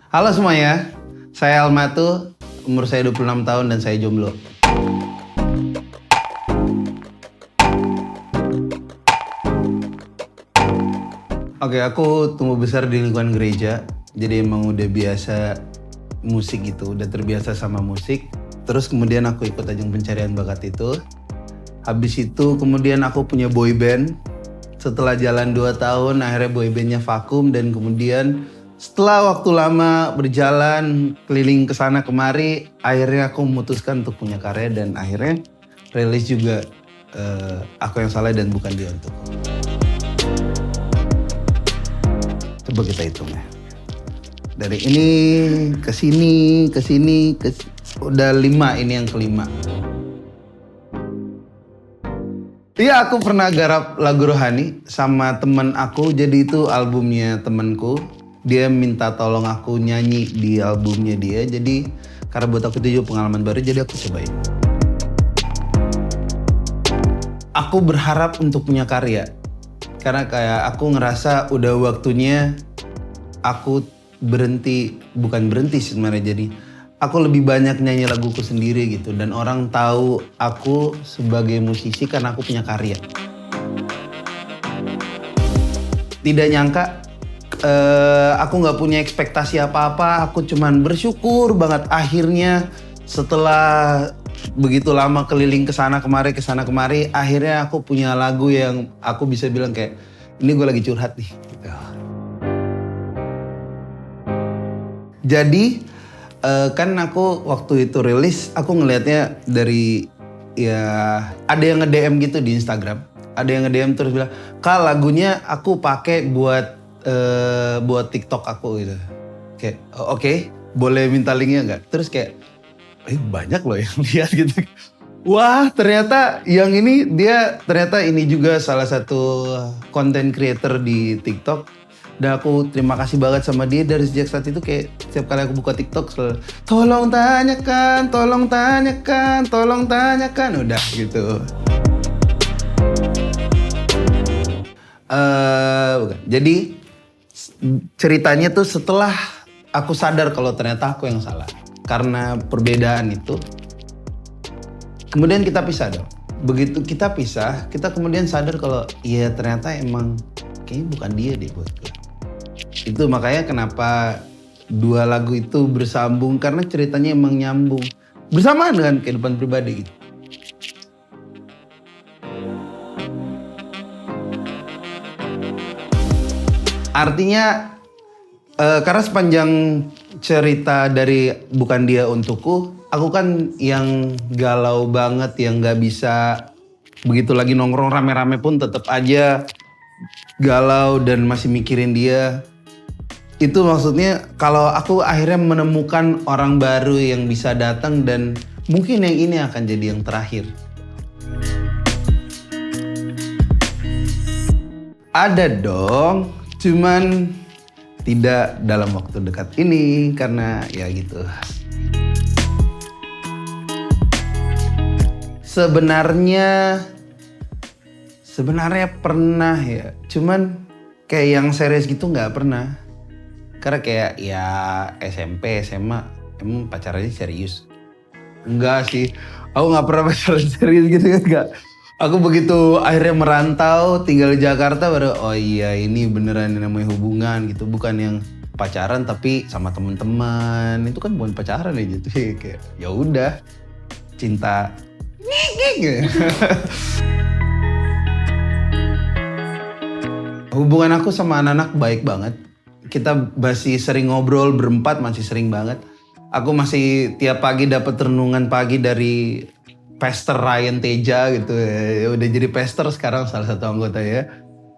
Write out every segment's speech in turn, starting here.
Halo semuanya, saya Almatu, umur saya 26 tahun dan saya jomblo. Oke, aku tumbuh besar di lingkungan gereja, jadi emang udah biasa musik gitu, udah terbiasa sama musik. Terus kemudian aku ikut ajang pencarian bakat itu. Habis itu kemudian aku punya boy band. Setelah jalan 2 tahun, akhirnya boy bandnya vakum dan kemudian setelah waktu lama berjalan keliling ke sana kemari, akhirnya aku memutuskan untuk punya karya dan akhirnya rilis juga Aku Yang Salah dan Bukan Dia Untukku. Coba kita hitung ya. Dari ini ke sini, udah 5, ini yang kelima. Iya, aku pernah garap lagu rohani sama temen aku, jadi itu albumnya temenku. Dia minta tolong aku nyanyi di albumnya dia, jadi karena buat aku itu juga pengalaman baru, jadi aku cobain. Aku berharap untuk punya karya, karena kayak aku ngerasa udah waktunya aku bukan berhenti sebenarnya, jadi aku lebih banyak nyanyi laguku sendiri gitu. Dan orang tahu aku sebagai musisi karena aku punya karya. Tidak nyangka aku gak punya ekspektasi apa-apa. Aku cuman bersyukur banget akhirnya setelah begitu lama keliling kesana kemari, akhirnya aku punya lagu yang aku bisa bilang kayak, ini gue lagi curhat nih. Gitu. Jadi kan aku waktu itu rilis, aku ngelihatnya dari ya ada yang nge-DM gitu di Instagram, ada yang nge-DM terus bilang, "Kak, lagunya aku pakai buat TikTok aku gitu." Kayak oke, boleh minta linknya nggak? Terus kayak banyak loh yang lihat gitu. Wah, ternyata yang ini dia ternyata ini juga salah satu content creator di TikTok. Dan aku terima kasih banget sama dia. Dari sejak saat itu kayak setiap kali aku buka TikTok selalu tolong tanyakan, udah gitu. Bukan. Jadi ceritanya tuh setelah aku sadar kalau ternyata aku yang salah karena perbedaan itu. Kemudian kita pisah dong. Begitu kita pisah, kita kemudian sadar kalau iya ternyata emang kayaknya bukan dia deh buat gue. Itu makanya kenapa 2 lagu itu bersambung, karena ceritanya emang nyambung. Bersamaan dengan kehidupan pribadi gitu. Artinya karena sepanjang cerita dari Bukan Dia Untukku, aku kan yang galau banget, yang gak bisa begitu lagi nongkrong rame-rame pun tetap aja galau dan masih mikirin dia. Itu maksudnya kalau aku akhirnya menemukan orang baru yang bisa datang dan mungkin yang ini akan jadi yang terakhir. Ada dong, cuman tidak dalam waktu dekat ini karena ya gitu. Sebenarnya pernah ya, cuman kayak yang serius gitu nggak pernah. Karena kayak ya SMP, SMA, emang pacarannya serius? Enggak sih, aku nggak pernah pacaran serius gitu kan, enggak. Aku begitu akhirnya merantau, tinggal di Jakarta baru, oh iya ini beneran yang namanya hubungan gitu. Bukan yang pacaran tapi sama teman-teman, itu kan bukan pacaran ya gitu. Kayak ya udah, cinta. Hubungan aku sama anak-anak baik banget. Kita masih sering ngobrol berempat, masih sering banget. Aku masih tiap pagi dapat renungan pagi dari Pastor Ryan Teja gitu ya. Udah jadi pastor sekarang, salah satu anggota ya.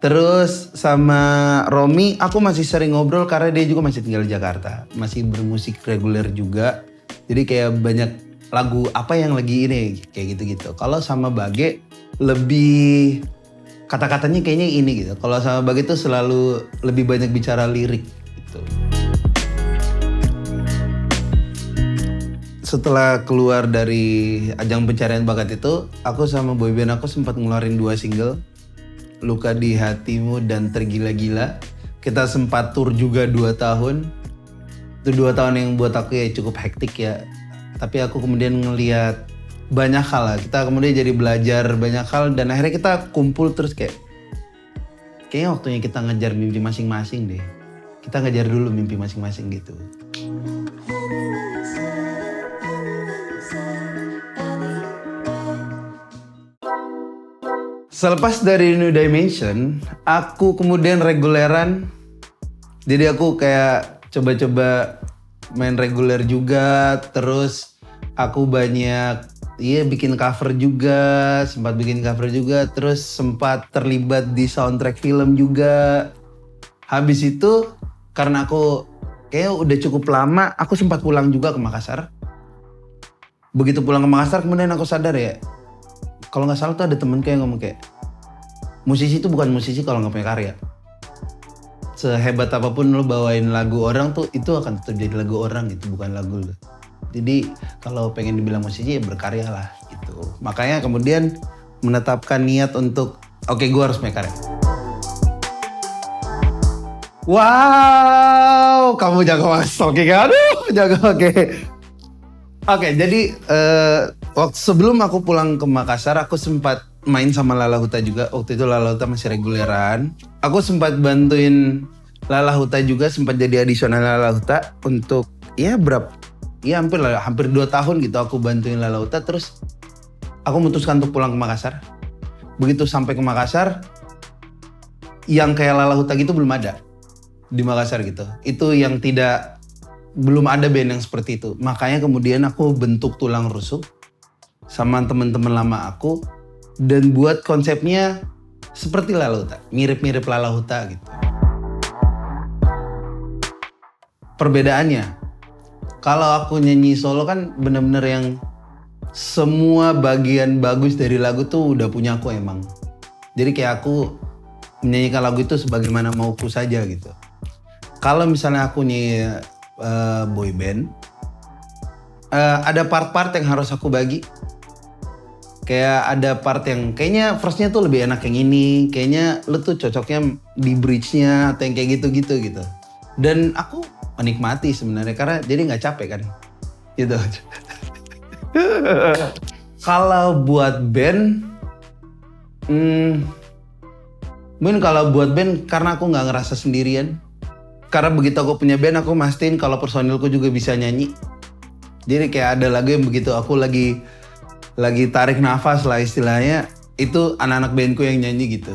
Terus sama Romi aku masih sering ngobrol karena dia juga masih tinggal di Jakarta. Masih bermusik reguler juga. Jadi kayak banyak lagu apa yang lagi ini kayak gitu-gitu. Kalau sama Bage lebih kata-katanya kayaknya ini gitu. Kalau sama Bage tuh selalu lebih banyak bicara lirik gitu. Setelah keluar dari ajang pencarian bakat itu, aku sama boyband aku sempat ngeluarin 2 single, Luka di Hatimu dan Tergila-Gila. Kita sempat tur juga 2 tahun. Itu 2 tahun yang buat aku ya cukup hektik ya. Tapi aku kemudian ngelihat banyak hal lah. Kita kemudian jadi belajar banyak hal dan akhirnya kita kumpul terus kayaknya waktunya kita ngejar mimpi masing-masing deh. Kita ngejar dulu mimpi masing-masing gitu. Selepas dari New Dimension, aku kemudian reguleran. Jadi aku kayak coba-coba main reguler juga, terus aku banyak bikin cover juga, terus sempat terlibat di soundtrack film juga. Habis itu karena aku kayak udah cukup lama, aku sempat pulang juga ke Makassar. Begitu pulang ke Makassar kemudian aku sadar ya, kalau nggak salah tuh ada temen kayak ngomong kayak, musisi itu bukan musisi kalau nggak punya karya. Sehebat apapun lo bawain lagu orang tuh, itu akan tetap jadi lagu orang, itu bukan lagu lo. Jadi kalau pengen dibilang musisi ya berkarya lah gitu. Makanya kemudian menetapkan niat untuk oke, gue harus punya karya. Wow, kamu jago mas. Oke, aduh, jago oke. Oke, jadi waktu sebelum aku pulang ke Makassar, aku sempat main sama Lala Huta juga. Waktu itu Lala Huta masih reguleran. Aku sempat bantuin Lala Huta juga, sempat jadi adisional Lala Huta untuk hampir 2 tahun gitu aku bantuin Lala Huta. Terus aku memutuskan untuk pulang ke Makassar. Begitu sampai ke Makassar, yang kayak Lala Huta gitu belum ada di Makassar gitu. Itu yang belum ada band yang seperti itu. Makanya kemudian aku bentuk tulang rusuk sama teman-teman lama aku dan buat konsepnya seperti Lala Huta, mirip-mirip Lala Huta gitu. Perbedaannya, kalau aku nyanyi solo kan bener-bener yang semua bagian bagus dari lagu tuh udah punya aku emang. Jadi kayak aku menyanyikan lagu itu sebagaimana mauku saja gitu. Kalau misalnya aku nyanyi boy band, ada part-part yang harus aku bagi. Kayak ada part yang kayaknya verse-nya tuh lebih enak yang ini, kayaknya lu tuh cocoknya di bridge-nya atau yang kayak gitu-gitu gitu. Dan aku menikmati sebenarnya karena jadi nggak capek kan, gitu. Kalau buat band, mungkin kalau buat band karena aku nggak ngerasa sendirian. Karena begitu aku punya band, aku mastiin kalau personilku juga bisa nyanyi. Jadi kayak ada lagu yang begitu aku lagi tarik nafas lah istilahnya, itu anak-anak bandku yang nyanyi gitu.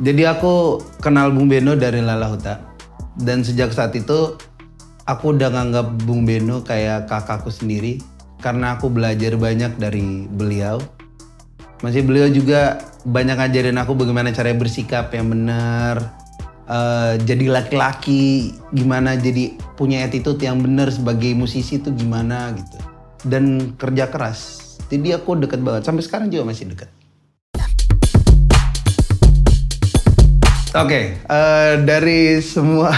Jadi aku kenal Bung Beno dari Lala Huta. Dan sejak saat itu aku udah nganggap Bung Beno kayak kakakku sendiri. Karena aku belajar banyak dari beliau. Masih beliau juga banyak ngajarin aku bagaimana cara bersikap yang benar. Jadi laki-laki, gimana jadi punya attitude yang benar sebagai musisi itu gimana gitu. Dan kerja keras. Jadi aku deket banget, sampai sekarang juga masih deket. Oke, dari semua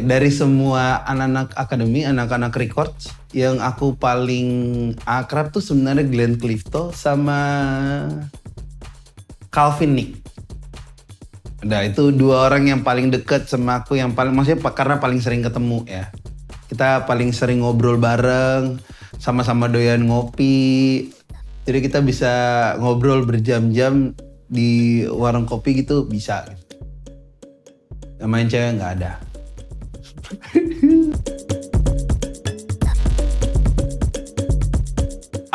dari semua anak-anak akademi, anak-anak records, yang aku paling akrab tuh sebenarnya Glenn Clifton sama Calvin Nick. Nah itu 2 orang yang paling deket sama aku, yang paling maksudnya karena paling sering ketemu ya. Kita paling sering ngobrol bareng, sama-sama doyan ngopi. Jadi kita bisa ngobrol berjam-jam di warung kopi gitu, bisa gitu. Yang main cewek nggak ada.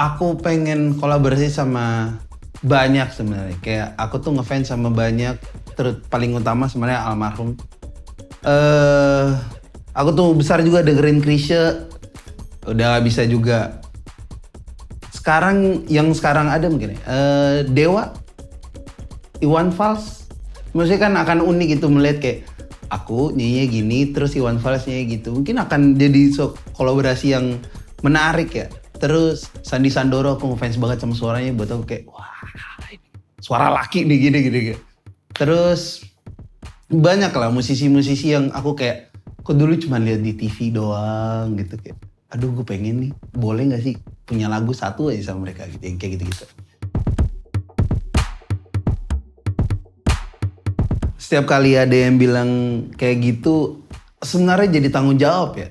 Aku pengen kolaborasi sama banyak sebenarnya. Kayak aku tuh ngefans sama banyak, paling utama sebenarnya almarhum. Aku tuh besar juga dengerin Chrisye, udah gak bisa juga. Yang sekarang ada mungkin Dewa, Iwan Fals. Maksudnya kan akan unik gitu melihat kayak aku nyanyi gini terus Iwan Fals nyanyi gitu. Mungkin akan jadi kolaborasi yang menarik ya. Terus Sandi Sandoro, aku ngefans banget sama suaranya, buat aku kayak wah suara laki nih gini. Terus banyak lah musisi-musisi yang aku kayak kok dulu cuma lihat di TV doang gitu, kayak aduh gue pengen nih, boleh gak sih punya lagu satu aja sama mereka gitu, yang kayak gitu-gitu. setiap kali ada yang bilang kayak gitu, sebenarnya jadi tanggung jawab ya.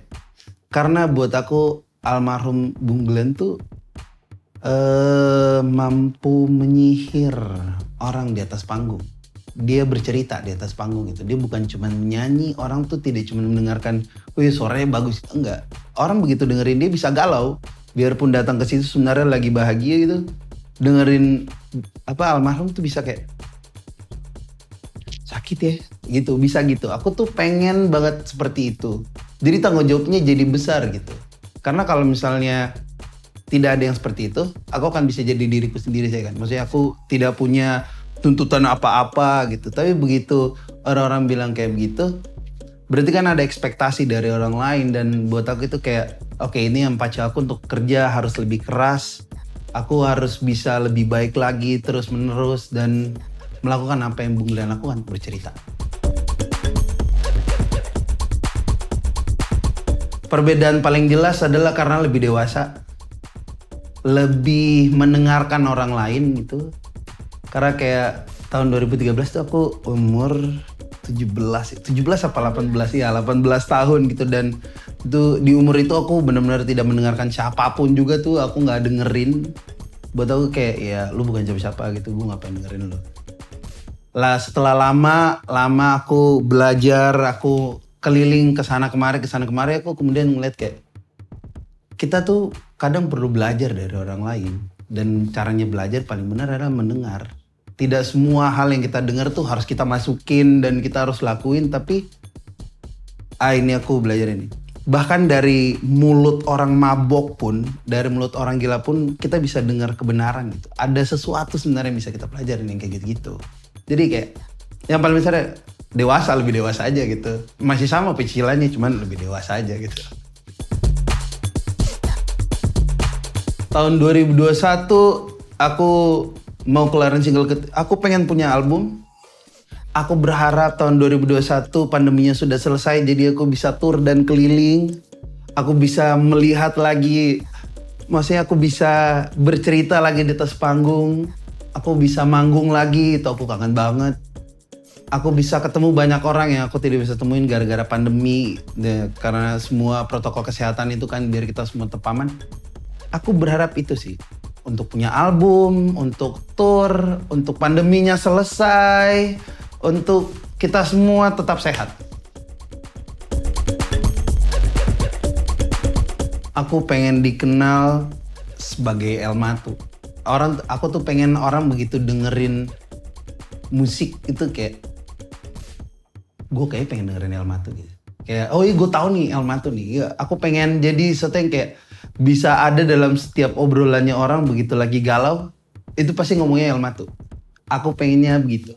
Karena buat aku almarhum Bung Glenn tuh mampu menyihir orang di atas panggung. Dia bercerita di atas panggung gitu. Dia bukan cuma nyanyi, orang tuh tidak cuma mendengarkan, wih suaranya bagus. Enggak. Orang begitu dengerin dia bisa galau. Biarpun datang ke situ sebenarnya lagi bahagia gitu. Dengerin almarhum tuh bisa kayak sakit ya gitu, bisa gitu. Aku tuh pengen banget seperti itu. Jadi tanggung jawabnya jadi besar gitu. Karena kalau misalnya tidak ada yang seperti itu, aku akan bisa jadi diriku sendiri saya kan. Maksudnya aku tidak punya tuntutan apa-apa gitu. Tapi begitu orang-orang bilang kayak begitu, berarti kan ada ekspektasi dari orang lain. Dan buat aku itu kayak, oke, ini yang pacu aku untuk kerja harus lebih keras. Aku harus bisa lebih baik lagi terus menerus dan melakukan apa yang Bung Glenn lakukan, bercerita. Perbedaan paling jelas adalah karena lebih dewasa. Lebih mendengarkan orang lain gitu. Karena kayak tahun 2013 tuh aku umur 17 apa 18 ya, 18 tahun gitu. Dan itu di umur itu aku benar-benar tidak mendengarkan siapapun juga tuh, aku nggak dengerin. Buat aku kayak ya lu bukan siapa-siapa gitu, gue ngapain dengerin lu. Lah setelah lama aku belajar, aku keliling kesana kemari, aku kemudian ngeliat kayak kita tuh kadang perlu belajar dari orang lain. Dan caranya belajar paling benar adalah mendengar. Tidak semua hal yang kita dengar tuh harus kita masukin dan kita harus lakuin. Tapi ini aku belajar ini. Bahkan dari mulut orang mabok pun, dari mulut orang gila pun kita bisa dengar kebenaran gitu. Ada sesuatu sebenarnya yang bisa kita pelajarin yang kayak gitu-gitu. Jadi kayak yang paling besar dewasa, lebih dewasa aja gitu. Masih sama pecilannya, cuman lebih dewasa aja gitu. Tahun 2021 aku mau kelarin single aku pengen punya album. Aku berharap tahun 2021 pandeminya sudah selesai jadi aku bisa tour dan keliling. Aku bisa melihat lagi, maksudnya aku bisa bercerita lagi di atas panggung. Aku bisa manggung lagi, itu aku kangen banget. Aku bisa ketemu banyak orang yang aku tidak bisa temuin gara-gara pandemi. Karena semua protokol kesehatan itu kan biar kita semua tetap aman. Aku berharap itu sih, untuk punya album, untuk tour, untuk pandeminya selesai, untuk kita semua tetap sehat. Aku pengen dikenal sebagai Elmatu. Aku tuh pengen orang begitu dengerin musik itu kayak, gue kayak pengen dengerin Elmatu gitu. Kayak, oh iya gue tahu nih Elmatu nih. Ya, aku pengen jadi sesuatu yang kayak bisa ada dalam setiap obrolannya orang begitu lagi galau, itu pasti ngomongnya Elmatu. Aku pengennya begitu.